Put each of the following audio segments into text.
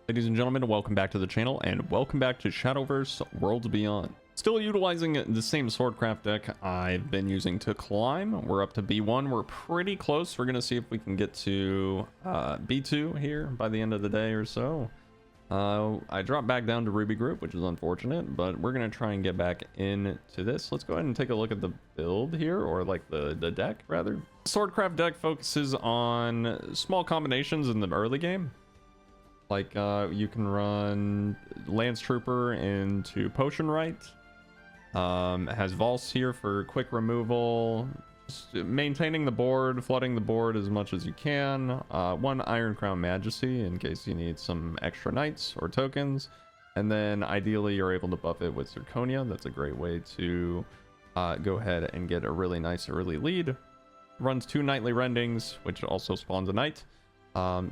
Ladies and gentlemen, welcome back to the channel and welcome back to Shadowverse Worlds Beyond. Still utilizing the same Swordcraft deck I've been using to climb. We're up to B1. We're pretty close. We're going to see if we can get to B2 here by the end of the day or so. I dropped back down to Ruby Group, which is unfortunate, but we're going to try and get back into this. Let's go ahead and take a look at the build here, or like the deck rather. Swordcraft deck focuses on small combinations in the early game. Like you can run Lance Trooper into Potion Right. It has Vaults here for quick removal, just maintaining the board, flooding the board as much as you can. One Iron Crown Majesty in case you need some extra knights or tokens, and then ideally you're able to buff it with Zirconia. That's a great way to go ahead and get a really nice early lead. Runs 2 Knightly Rendings, which also spawns a knight.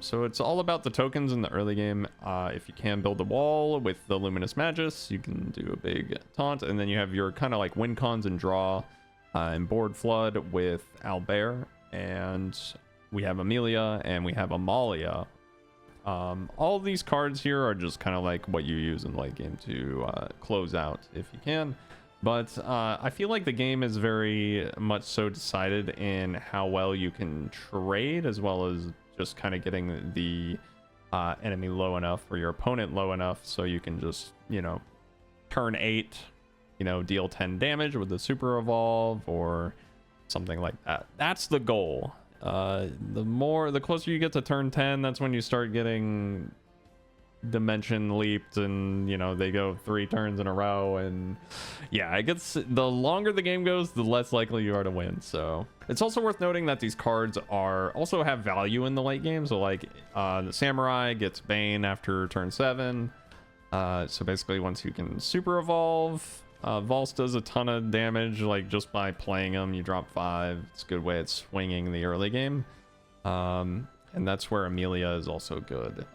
So it's all about the tokens in the early game. If you can build a wall with the Luminous Magus, you can do a big taunt, and then you have your kind of like win cons and draw and board flood with Albert, and we have Amelia and we have Amalia. All of these cards here are just kind of like what you use in late game to close out if you can. But I feel like the game is very much so decided in how well you can trade, as well as just kind of getting the enemy low enough or your opponent low enough so you can just, you know, turn 8, you know, deal 10 damage with the super evolve or something like that. That's the goal. The closer you get to turn 10, that's when you start getting dimension leaped, and you know, they go 3 turns in a row, and yeah, it gets, the longer the game goes, the less likely you are to win. So it's also worth noting that these cards are also have value in the late game. So like the Samurai gets Bane after turn 7, so basically once you can super evolve, Valse does a ton of damage, like just by playing them. You drop 5. It's a good way at swinging the early game, and that's where Amelia is also good.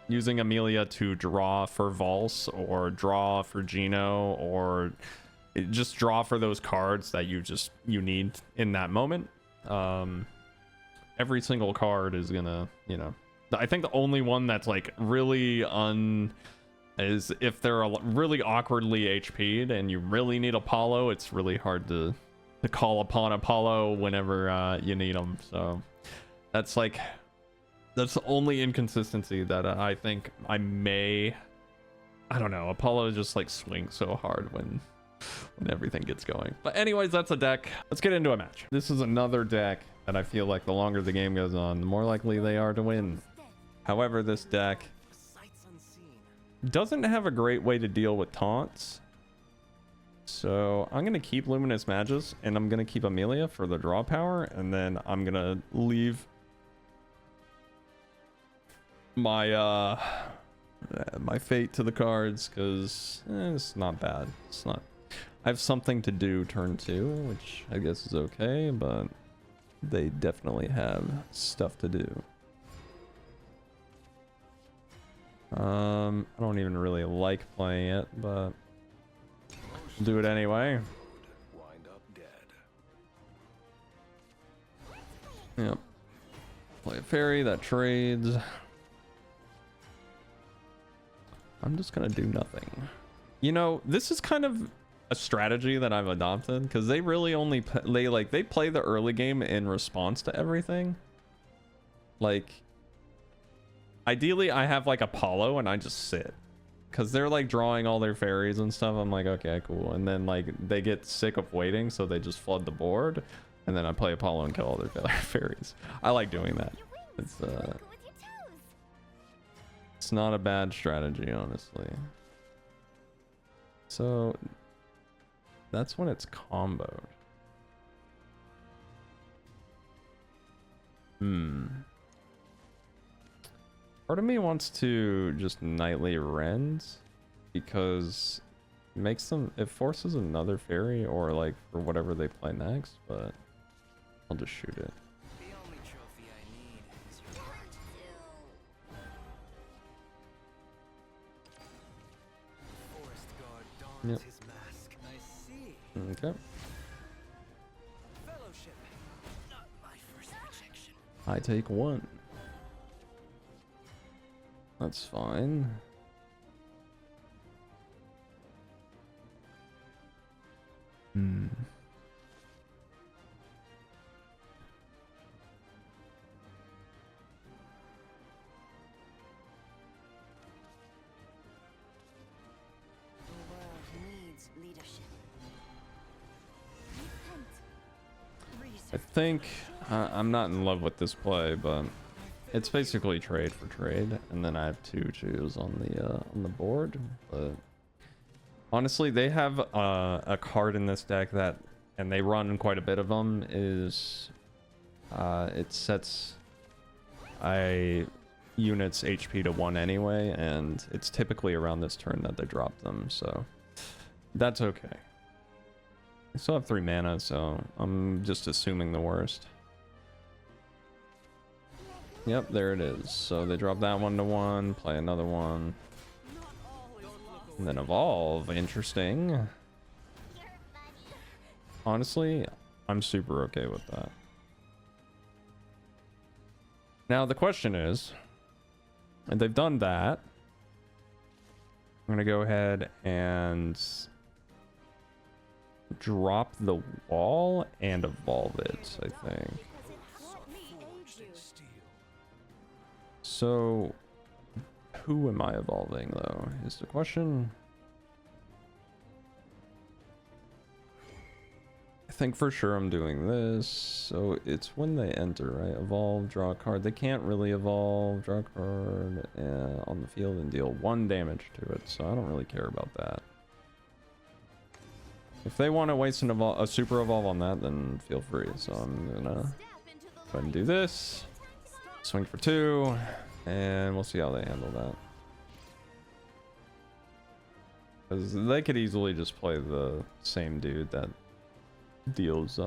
Using Amelia to draw for Valse or draw for Gino, or just draw for those cards that you need in that moment. Every single card is gonna, you know, I think the only one that's like really is if they're really awkwardly HP'd and you really need Apollo. It's really hard to call upon Apollo whenever you need them. So that's like, that's the only inconsistency that I think I don't know. Apollo just like swings so hard when everything gets going. But anyways, that's a deck. Let's get into a match. This is another deck that I feel like the longer the game goes on, the more likely they are to win. However, this deck doesn't have a great way to deal with taunts. So I'm going to keep Luminous Magus, and I'm going to keep Amelia for the draw power, and then I'm going to leave my my fate to the cards, because it's not bad. It's not, I have something to do turn 2, which I guess is okay, but they definitely have stuff to do. I don't even really like playing it, but we'll do it anyway. Yep. Play a fairy that trades. I'm just gonna do nothing. You know, this is kind of a strategy that I've adopted, because they really only they play the early game in response to everything. Like, ideally I have like Apollo and I just sit, because they're like drawing all their fairies and stuff. I'm like, okay, cool. And then like they get sick of waiting, so they just flood the board, and then I play Apollo and kill all their fairies. I like doing that. It's not a bad strategy, honestly. So that's when it's comboed. Part of me wants to just Nightly Rend, because it makes them, it forces another fairy, or like for whatever they play next, but I'll just shoot it. Yep. Okay. I take 1. That's fine. Hmm. I think I'm not in love with this play, but it's basically trade for trade, and then I have 2 choose on the board. But honestly, they have a card in this deck that, and they run quite a bit of them, is it sets a unit's HP to 1 anyway, and it's typically around this turn that they drop them, so that's okay. I still have 3 mana, so I'm just assuming the worst. Yep, there it is. So they drop that 1 to 1, play another one, and then evolve. Interesting. Honestly, I'm super okay with that. Now the question is, and they've done that, I'm gonna go ahead and drop the wall and evolve it, I think. So who am I evolving though is the question. I think for sure I'm doing this, so it's when they enter, right? Evolve, draw a card. They can't really evolve, draw a card on the field and deal 1 damage to it, so I don't really care about that. If they want to waste a super evolve on that, then feel free. So I'm gonna go ahead and do this. Swing for 2, and we'll see how they handle that. Because they could easily just play the same dude that deals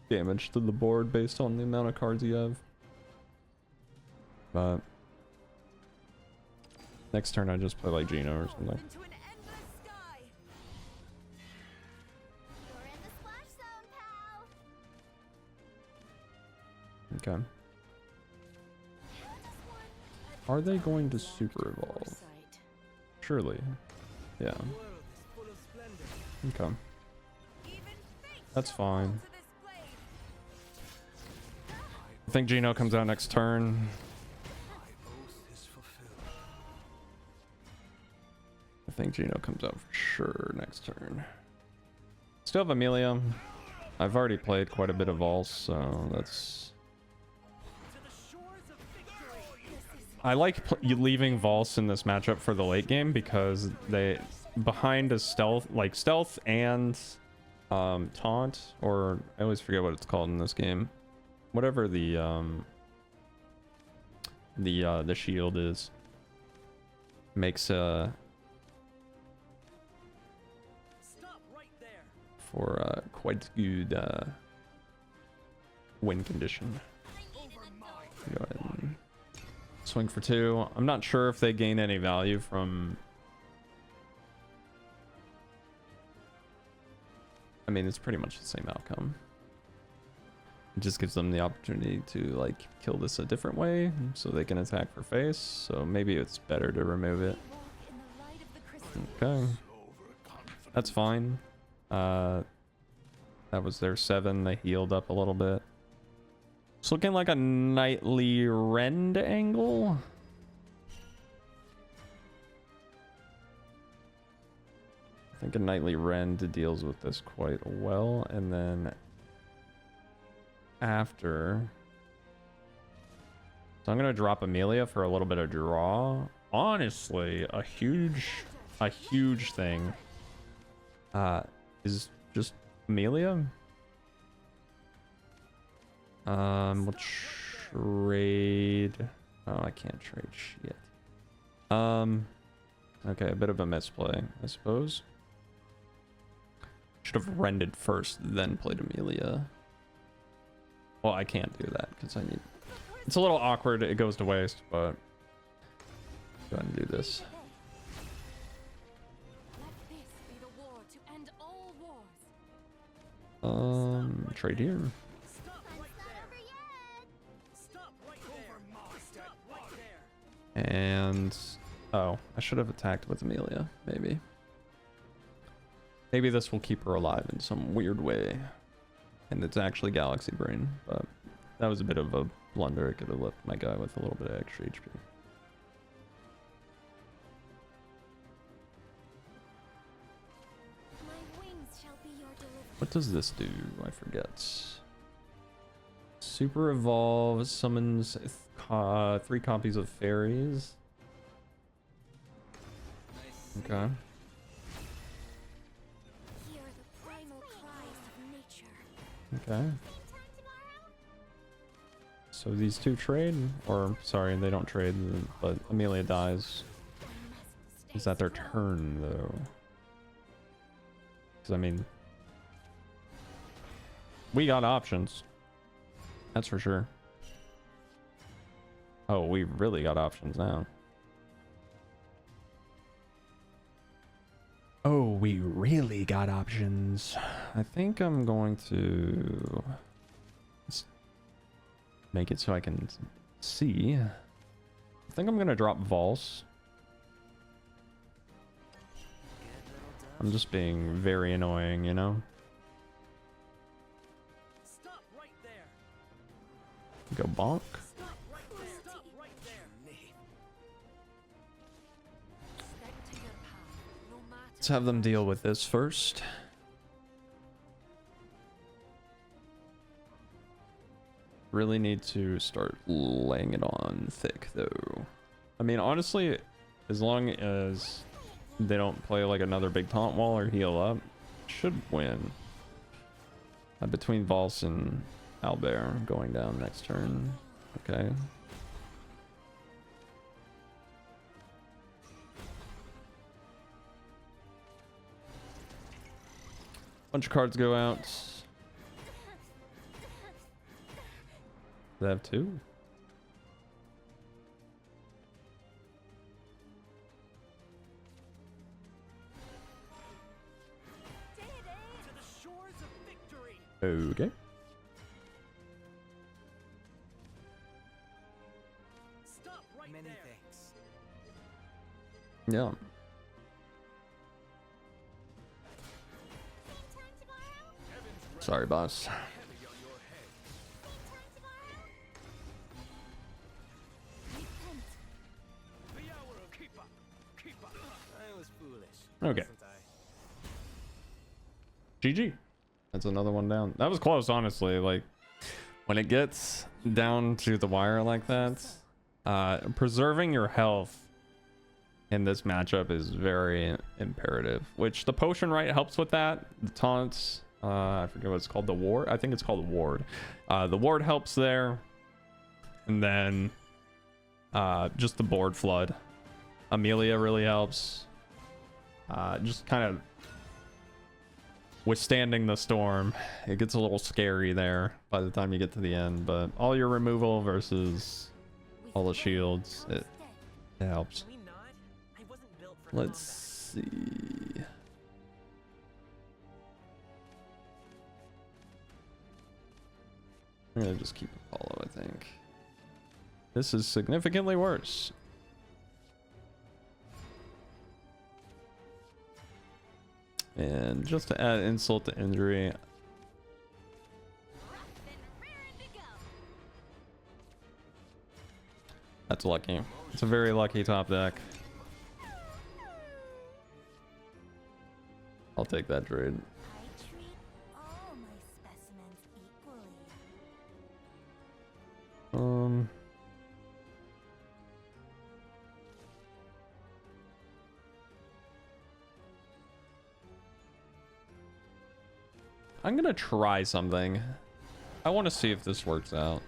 damage to the board based on the amount of cards you have. But next turn I just play like Gino or something. Okay. Are they going to super evolve? Surely. Yeah. Okay. That's fine. I think Gino comes out next turn. I think Gino comes out for sure next turn. Still have Amelia. I've already played quite a bit of Vals, so that's... I like leaving Vals in this matchup for the late game because they behind a stealth, like stealth and taunt, or I always forget what it's called in this game. Whatever the shield is, makes for quite good win condition. Go ahead and swing for 2. I'm not sure if they gain any value from... I mean, it's pretty much the same outcome. It just gives them the opportunity to like kill this a different way so they can attack for face. So maybe it's better to remove it. Okay. That's fine. That was their 7. They healed up a little bit. It's looking like a Nightly Rend angle. I think a Nightly Rend deals with this quite well. And then after... So I'm going to drop Amelia for a little bit of draw. Honestly, a huge thing is just Amelia. We'll trade. Oh, I can't trade shit. Okay, a bit of a misplay, I suppose. Should have rended first, then played Amelia. Well, I can't do that because I need... It's a little awkward, it goes to waste, but... Go ahead and do this. Trade here. And oh, I should have attacked with Amelia, maybe. Maybe this will keep her alive in some weird way. And it's actually Galaxy Brain, but that was a bit of a blunder. It could have left my guy with a little bit of extra HP. What does this do? I forget. Super Evolve summons 3 copies of fairies. Okay. Okay. So these two trade, or sorry, they don't trade, but Amelia dies. Is that their turn though? Because I mean, we got options. That's for sure. Oh, we really got options now. Oh, we really got options. I think I'm going to make it so I can see. I think I'm going to drop Valse. I'm just being very annoying, you know? Stop right there. Go bonk. Stop right there. Let's have them deal with this first. Really need to start laying it on thick though. I mean, honestly, as long as they don't play like another big taunt wall or heal up, should win. Between Valse and Albert going down next turn. Okay. Bunch of cards go out. They have 2. Okay. Stop right Many there. Thanks. Yeah. Sorry, boss. Okay. GG. That's another one down. That was close, honestly. Like, when it gets down to the wire like that, preserving your health in this matchup is very imperative, which the potion right helps with that. The taunts, I forget what it's called, the ward. I think it's called the ward. The ward helps there, and then just the board flood. Amelia really helps. Just kind of withstanding the storm. It gets a little scary there by the time you get to the end, but all your removal versus all the shields, it helps. Let's see. I'm gonna just keep Apollo, I think. This is significantly worse. And just to add insult to injury, that's lucky. It's a very lucky top deck. I'll take that trade. I'm gonna try something. I want to see if this works out.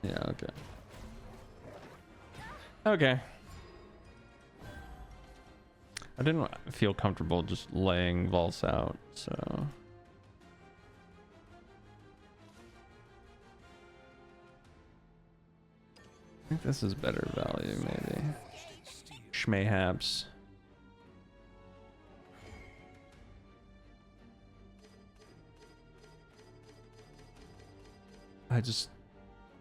Yeah, okay. Okay. I didn't feel comfortable just laying Valse out, so... I think this is better value, maybe. Schmayhaps. I just,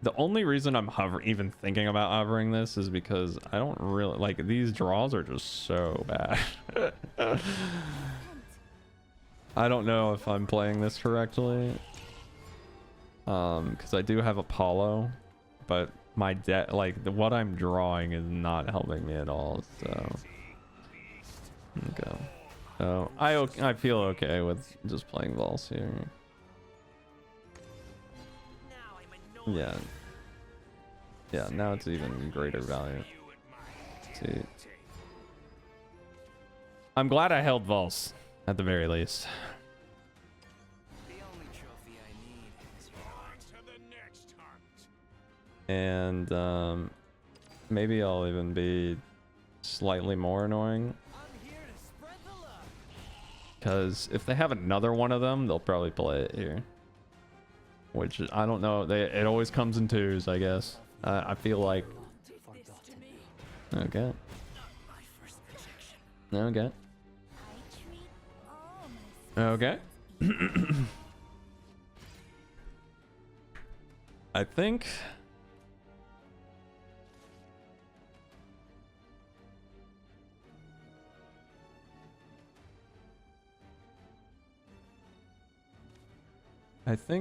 the only reason I'm even thinking about hovering this is because I don't really like, these draws are just so bad. I don't know if I'm playing this correctly. Because I do have Apollo, but my deck, like what I'm drawing is not helping me at all. So, okay. So I feel okay with just playing Vals here. Yeah. Yeah, now it's even greater value. See. I'm glad I held Vals at the very least. And maybe I'll even be slightly more annoying, because if they have another one of them, they'll probably play it here, which I don't know. It always comes in twos, I guess. I feel like. Okay. Okay. Okay. I think.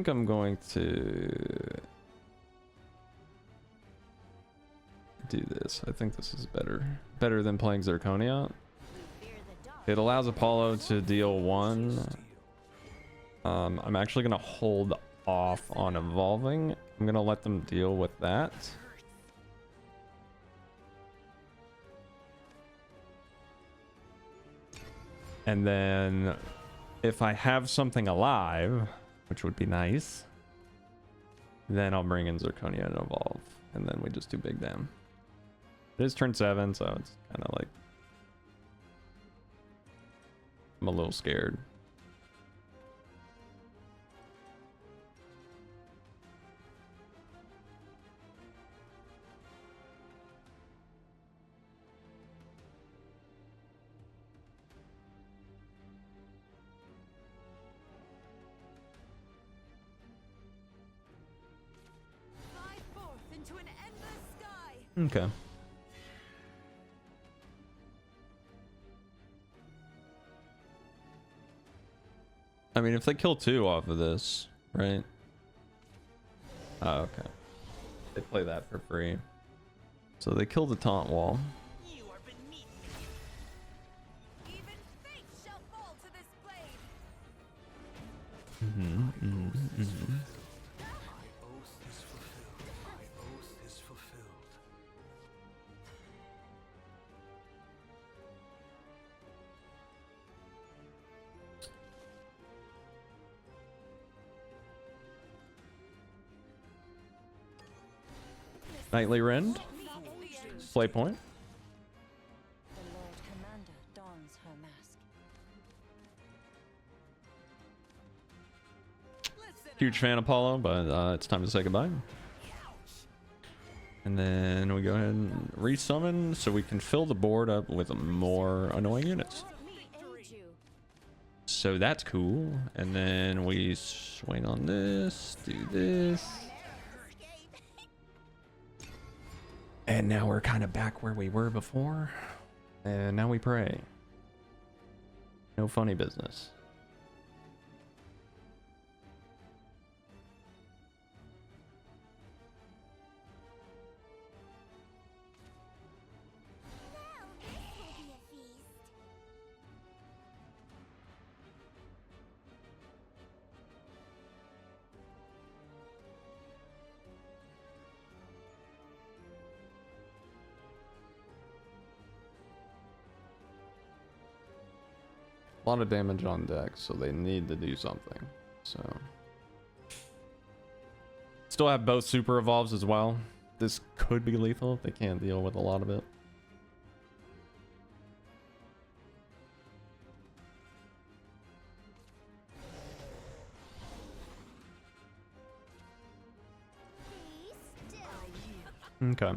I'm going to do this. I think this is better than playing Zirconia. It allows Apollo to deal 1. I'm actually gonna hold off on evolving. I'm gonna let them deal with that. And then if I have something alive, which would be nice, then I'll bring in Zirconia and evolve, and then we just do big dam. It is turn 7, so it's kind of like I'm a little scared. Okay. I mean, if they kill 2 off of this, right? Oh, okay. They play that for free. So they kill the taunt wall. Nightly Rend. Play point. The Lord Commander dons her mask. Huge fan of Apollo, but it's time to say goodbye. And then we go ahead and resummon so we can fill the board up with more annoying units. So that's cool. And then we swing on this, do this. And now we're kind of back where we were before. And now we pray. No funny business. A lot of damage on deck, so they need to do something. So still have both super evolves as well. This could be lethal if they can't deal with a lot of it. Okay.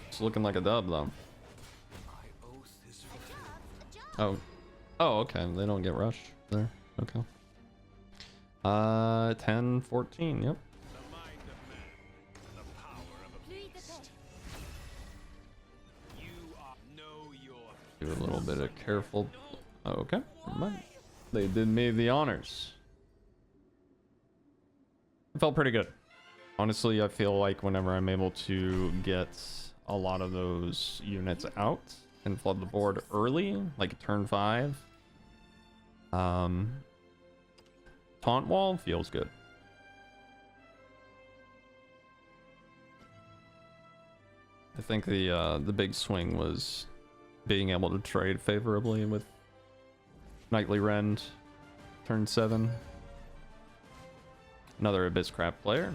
It's looking like a dub though. Oh. Oh, okay. They don't get rushed. there. Okay. 10, 14. Yep. Do a little bit of careful. Oh, okay. Never mind. They did me the honors. It felt pretty good. Honestly, I feel like whenever I'm able to get a lot of those units out and flood the board early, like turn 5, taunt wall feels good. I think the big swing was being able to trade favorably with Nightly Rend, turn 7. Another Abysscraft player.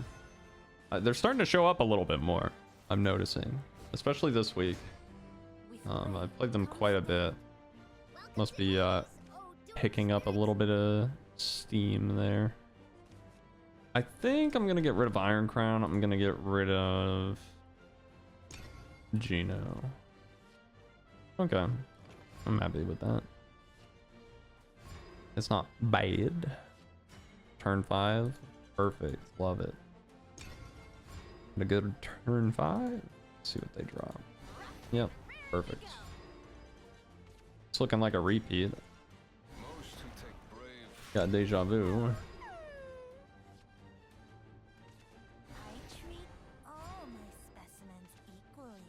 They're starting to show up a little bit more, I'm noticing. Especially this week. I've played them quite a bit. Must be picking up a little bit of steam there. I think I'm going to get rid of Iron Crown. I'm going to get rid of Gino. Okay. I'm happy with that. It's not bad. Turn 5. Perfect. Love it. And a good turn 5. Let's see what they drop. Yep. Perfect. It's looking like a repeat. Got deja vu. I treat all my specimens equally.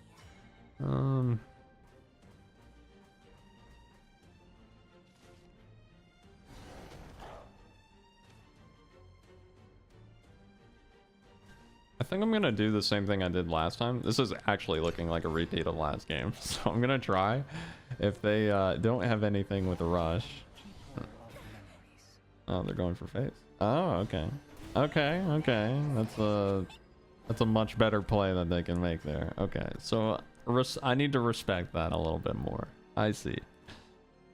I think I'm gonna do the same thing I did last time. This is actually looking like a repeat of last game, so I'm gonna try. If they don't have anything with a rush. Oh, they're going for face. Oh, okay. Okay. That's a much better play that they can make there. Okay, so I need to respect that a little bit more. I see.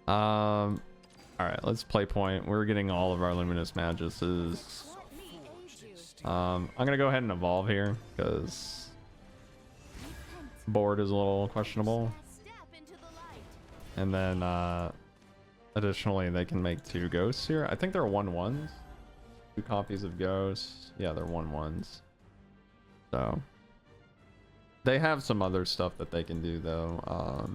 All right, let's play point. We're getting all of our Luminous Maguses. I'm gonna go ahead and evolve here because board is a little questionable. And then additionally, they can make 2 ghosts here. I think they're 1/1s. 2 copies of ghosts. Yeah, they're 1/1s. So they have some other stuff that they can do though.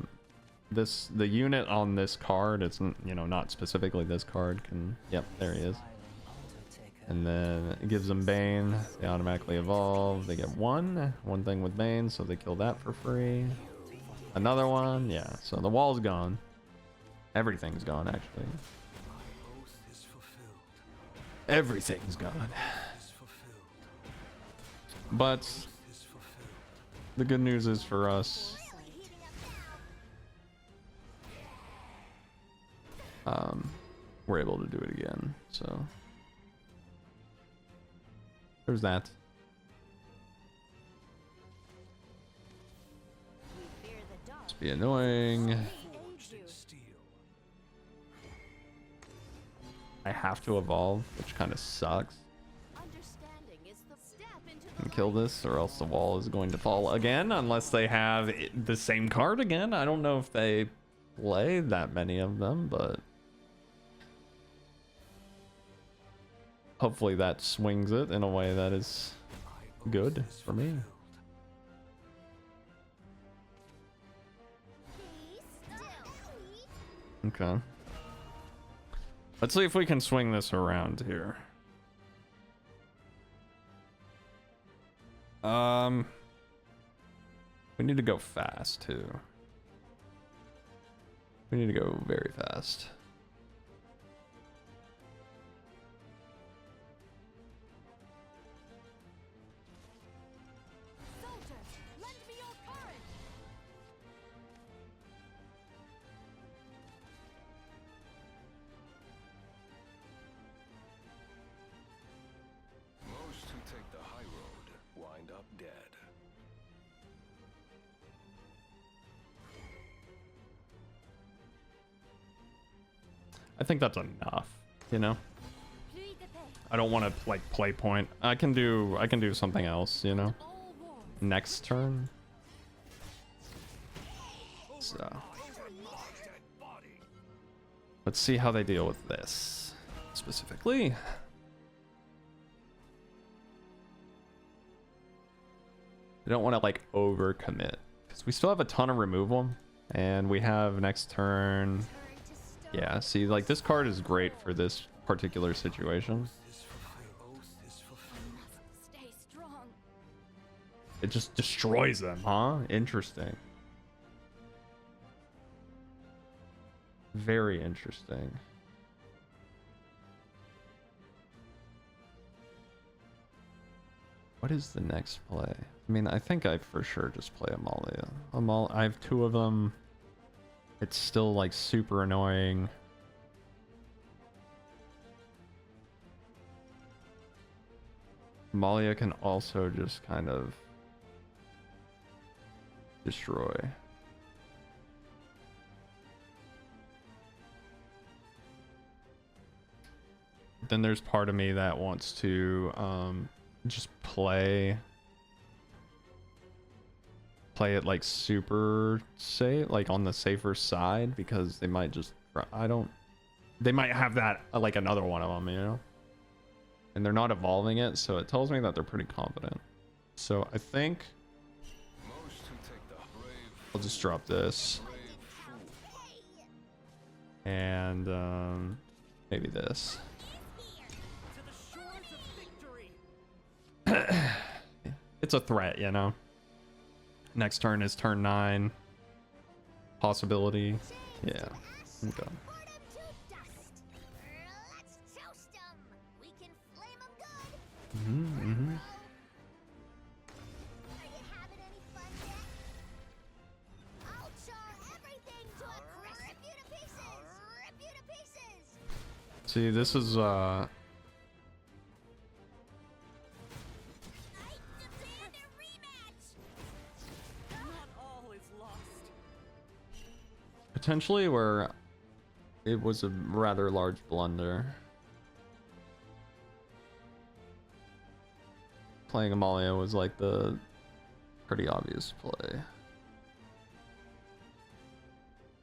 The unit on this card, it's, you know, not specifically this card, can, yep, there he is. And then it gives them Bane. They automatically evolve. They get one thing with Bane, so they kill that for free. Another one, yeah. So the wall's gone. Everything's gone, actually. Everything's gone. But the good news is for us, we're able to do it again. So there's that. Must be annoying. I have to evolve, which kind of sucks. And kill this, or else the wall is going to fall again, unless they have the same card again. I don't know if they play that many of them, but hopefully that swings it in a way that is good for me. Okay. Let's see if we can swing this around here. We need to go fast too. We need to go very fast. I think that's enough, you know. I don't want to like play point. I can do something else, you know. Next turn. So let's see how they deal with this. specifically. I don't want to like overcommit because we still have a ton of removal, and we have next turn. Yeah, see, like this card is great for this particular situation. Stay strong. It just destroys them, huh? Interesting. Very interesting. What is the next play? I mean, I think I for sure just play Amalia. I have two of them. It's still like super annoying. Amalia can also just kind of destroy. Then there's part of me that wants to just play it like super safe, like on the safer side, because they might just they might have that like another one of them, you know, and they're not evolving it, so it tells me that they're pretty confident. So I think I'll just drop this and maybe this. To the shores of victory. It's a threat, you know. Next turn is turn 9. Possibility. Yeah. Okay. Mm-hmm. See, this is potentially where it was a rather large blunder. Playing Amalia was like the pretty obvious play.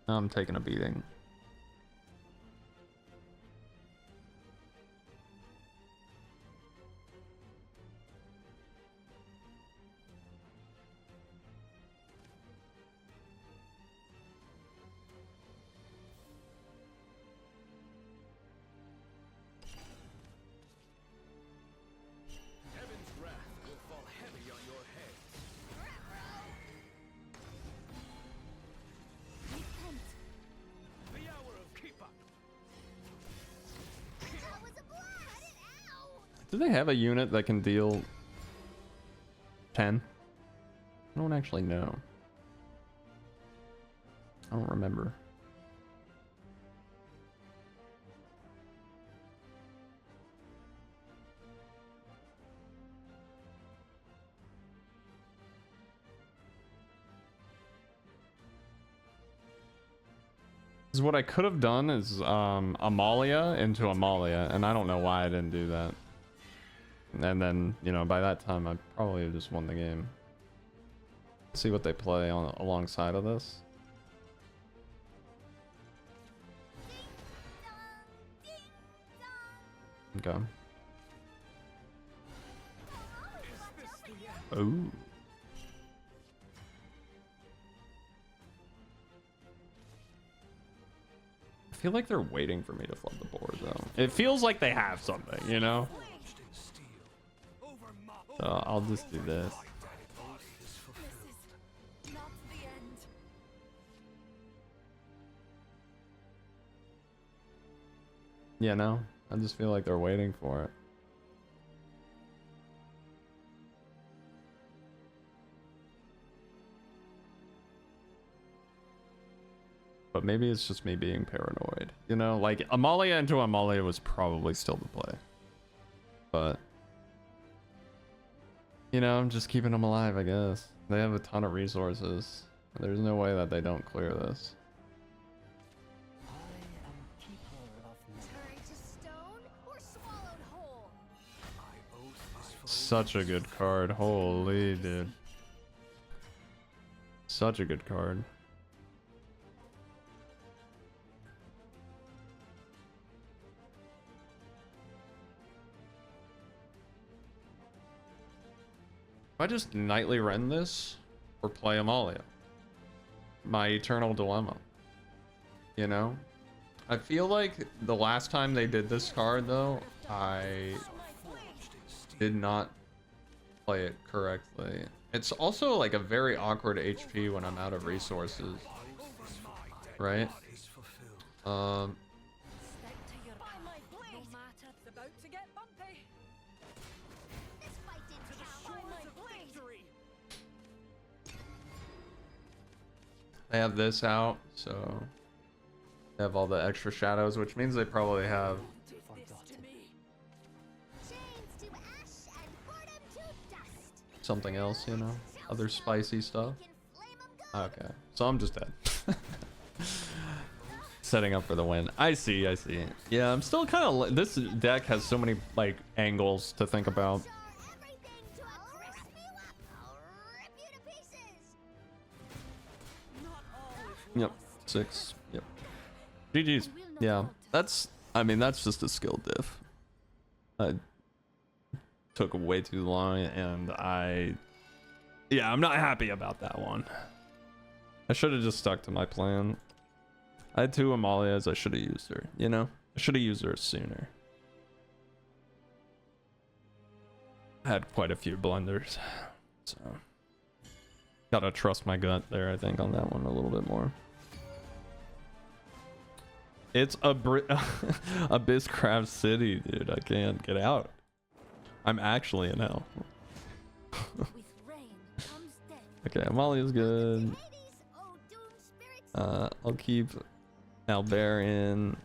I'm taking a beating. Do they have a unit that can deal 10? I don't actually know. I don't remember. Because what I could have done is Amalia into Amalia, and I don't know why I didn't do that. And then, you know, by that time, I probably have just won the game. See what they play on alongside of this. Okay. Oh. I feel like they're waiting for me to flood the board, though. It feels like they have something, you know? So I'll just do this. Yeah, no. I just feel like they're waiting for it. But maybe it's just me being paranoid. You know, like Amalia into Amalia was probably still the play. But you know, I'm just keeping them alive, I guess. They have a ton of resources. There's no way that they don't clear this. Such a good card. Holy dude. Such a good card. I just nightly rend this or play Amalia? My eternal dilemma. You know? I feel like the last time they did this card though, I did not play it correctly. It's also like a very awkward HP when I'm out of resources. Right? Stick to your path, no matter. It's about to get bumpy. This fight didn't To the count. shores of victory. they have this out, so they have all the extra shadows, which means they probably have Take this to me. Chains to ash and boredom to dust. something else, you know? Other spicy stuff. Can flame 'em good. Okay, so I'm just dead. Setting up for the win. I see, I see. Yeah, I'm still kind of... This deck has so many, like, angles to think about. Char everything to a crispy wop. I'll rip you to pieces. Not all is Yep, lost. 6. Yep. GG's. Yeah, that's... I mean, that's just a skill diff. I took way too long, and yeah, I'm not happy about that one. I should have just stuck to my plan. I had 2 Amalias. I should have used her, you know? I should have used her sooner. I had quite a few blunders, so gotta trust my gut there, I think, on that one a little bit more. It's a Abysscraft City, dude. I can't get out. I'm actually in hell. With rain comes death. Okay, Amalia's good. Ladies, oh doomed spirits. I'll keep Albarian.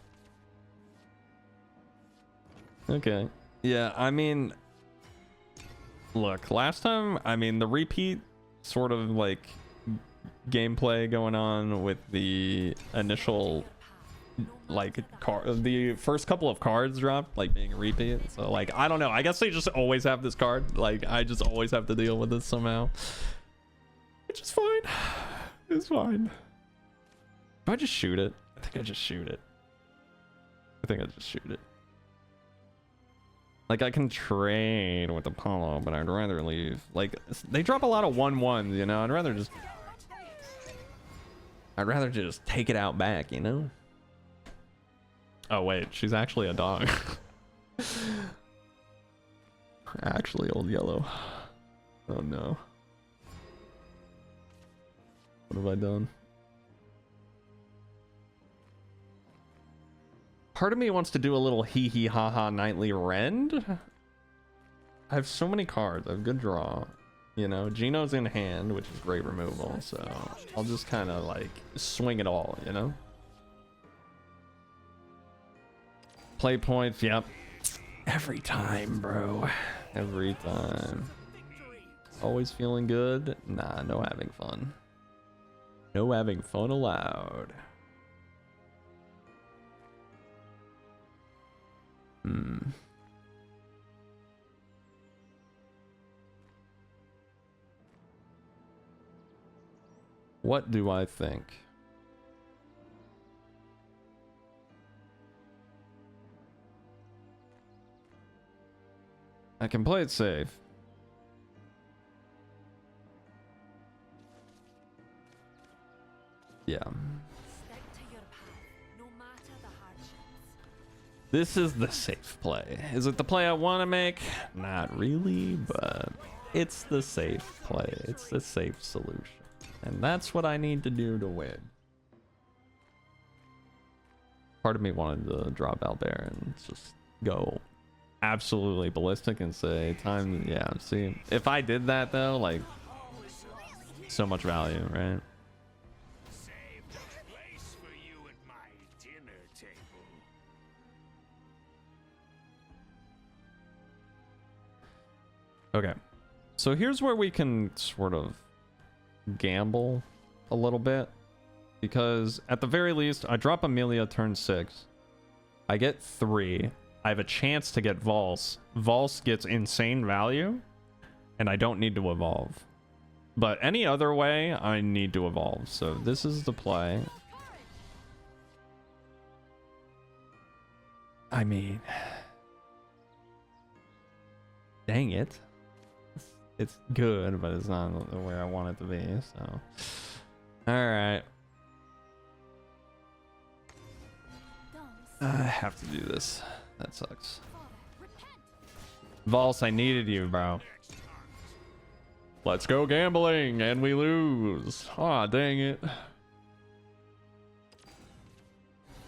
Okay. Yeah, I mean, look, last time, I mean, the repeat sort of like gameplay going on with the initial like the first couple of cards dropped, like being a repeat. So like, I don't know, I guess they just always have this card. Like, I just always have to deal with this somehow, which is fine. It's fine. Do I just shoot it? I think I just shoot it. Like, I can trade with Apollo, but I'd rather leave. Like, they drop a lot of 1/1s, you know? I'd rather just take it out back, you know? Oh wait, she's actually a dog. Actually old yellow. Oh no. What have I done? Part of me wants to do a little hee hee ha ha nightly rend. I have so many cards. I have good draw. You know, Gino's in hand, which is great removal. So I'll just kind of like swing it all, you know? Play points, yep. Every time, bro. Every time. Always feeling good? Nah, no having fun. No having fun allowed. What do I think? I can play it safe. Yeah. Stick to your path, no matter the hardships. This is the safe play. Is it the play I want to make? Not really, but it's the safe play. It's the safe solution. And that's what I need to do to win. Part of me wanted to drop Albert and just go absolutely ballistic and say time. Yeah, see, if I did that though, like, so much value, right? Saved a place for you at my dinner table. Okay, so here's where we can sort of gamble a little bit, because at the very least I drop Amelia turn 6, I get 3, I have a chance to get Valse. Valse gets insane value and I don't need to evolve, but any other way I need to evolve. So this is the play. I mean, dang it. It's good, but it's not the way I want it to be. So, all right. I have to do this. That sucks. Vols, I needed you, bro. Let's go gambling, and we lose. Aw, dang it.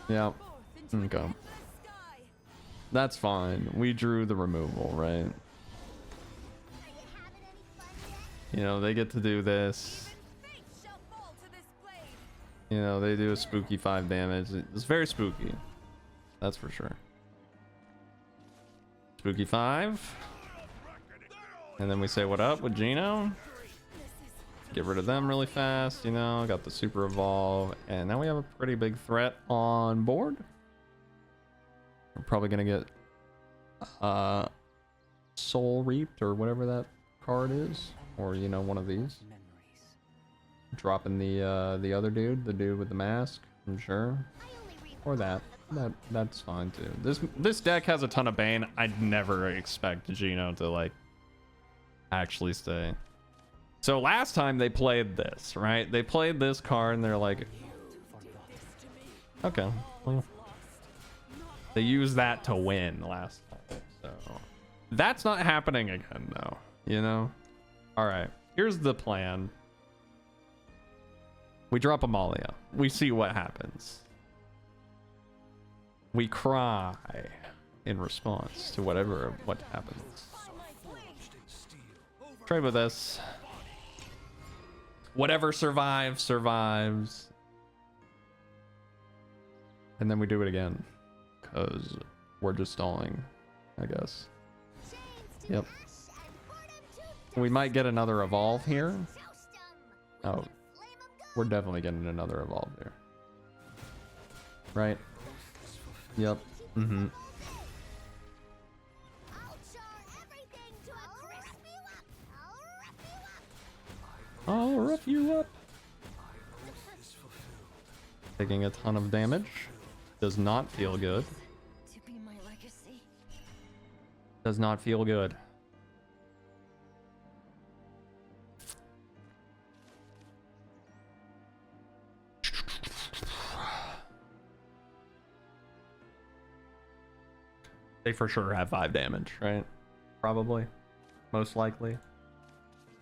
Yep. Okay. That's fine. We drew the removal, right? You know, they get to do this. You know, they do a spooky 5 damage. It's very spooky. That's for sure. Spooky 5. And then we say what up with Gino. Get rid of them really fast, you know. Got the super evolve. And now we have a pretty big threat on board. We're probably going to get Soul Reaped or whatever that card is. Or, you know, one of these. Dropping the other dude, the dude with the mask, I'm sure. Or that's fine too. This deck has a ton of Bane. I'd never expect Gino to like actually stay. So last time they played this, right? They played this card and they're like, okay, well, they used that to win last time. So that's not happening again though, you know? All right, here's the plan. We drop Amalia. We see what happens. We cry in response to what happens. Trade with us. Whatever survives, survives. And then we do it again. Because we're just stalling, I guess. Yep. We might get another evolve here. Oh. We're definitely getting another evolve here. Right? Yep. Mm-hmm. I'll rough you up. Taking a ton of damage. Does not feel good. To be my legacy. Does not feel good. They for sure have 5 damage, right? Probably. Most likely.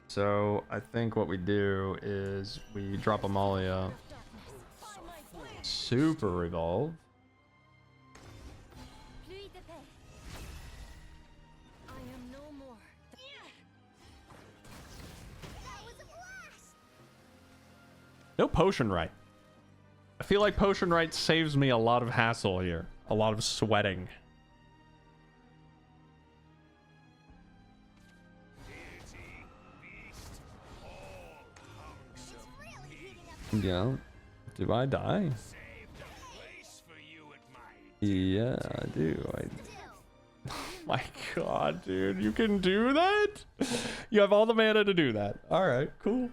So I think what we do is we drop Amalia. Super evolve. I am no more. No potion right. I feel like potion right saves me a lot of hassle here. A lot of sweating. Yeah. Do I die? Yeah, I do. Oh my god, dude. You can do that? You have all the mana to do that. Alright, cool.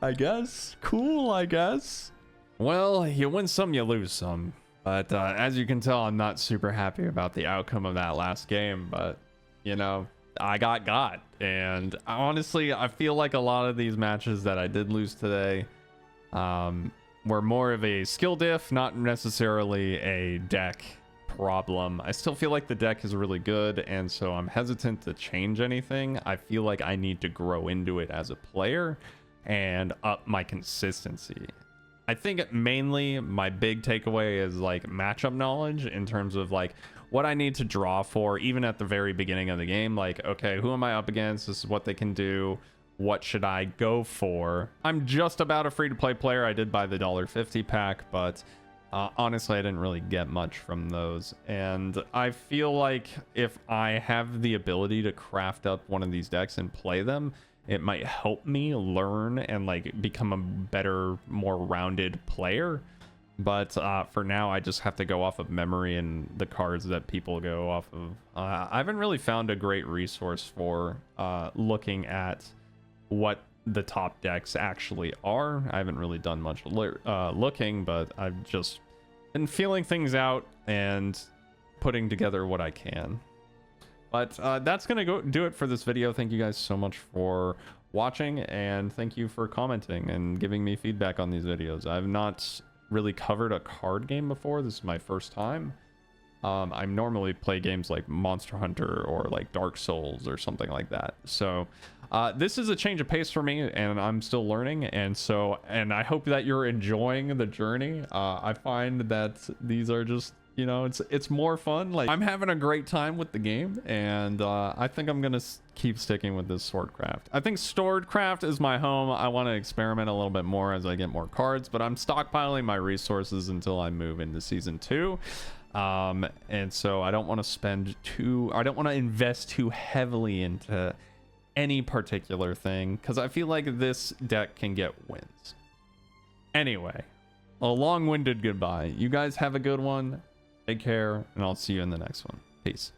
I guess. Cool, I guess. Well, you win some, you lose some. But as you can tell, I'm not super happy about the outcome of that last game. But, you know, I got. And honestly, I feel like a lot of these matches that I did lose today were more of a skill diff, not necessarily a deck problem. I still feel like the deck is really good, and so I'm hesitant to change anything. I feel like I need to grow into it as a player and up my consistency. I think mainly my big takeaway is like matchup knowledge in terms of like what I need to draw for, even at the very beginning of the game. Like, okay, who am I up against? This is what they can do. What should I go for? I'm just about a free-to-play player. I did buy the $1.50 pack, but honestly, I didn't really get much from those. And I feel like if I have the ability to craft up one of these decks and play them, it might help me learn and like become a better, more rounded player. But for now, I just have to go off of memory and the cards that people go off of. I haven't really found a great resource for looking at what the top decks actually are. I haven't really done much looking, but I've just been feeling things out and putting together what I can. But that's gonna go do it for this video. Thank you guys so much for watching, and thank you for commenting and giving me feedback on these videos. I've not really covered a card game before. This is my first time. I normally play games like Monster Hunter or like Dark Souls or something like that. So this is a change of pace for me, and I'm still learning. And I hope that you're enjoying the journey. I find that these are just, you know, it's more fun. Like, I'm having a great time with the game, and I think I'm gonna keep sticking with this Swordcraft. I think Swordcraft is my home. I want to experiment a little bit more as I get more cards, but I'm stockpiling my resources until I move into season 2. And so I don't want to invest too heavily into any particular thing, because I feel like this deck can get wins. Anyway, a long-winded goodbye. You guys have a good one. Take care, and I'll see you in the next one. Peace.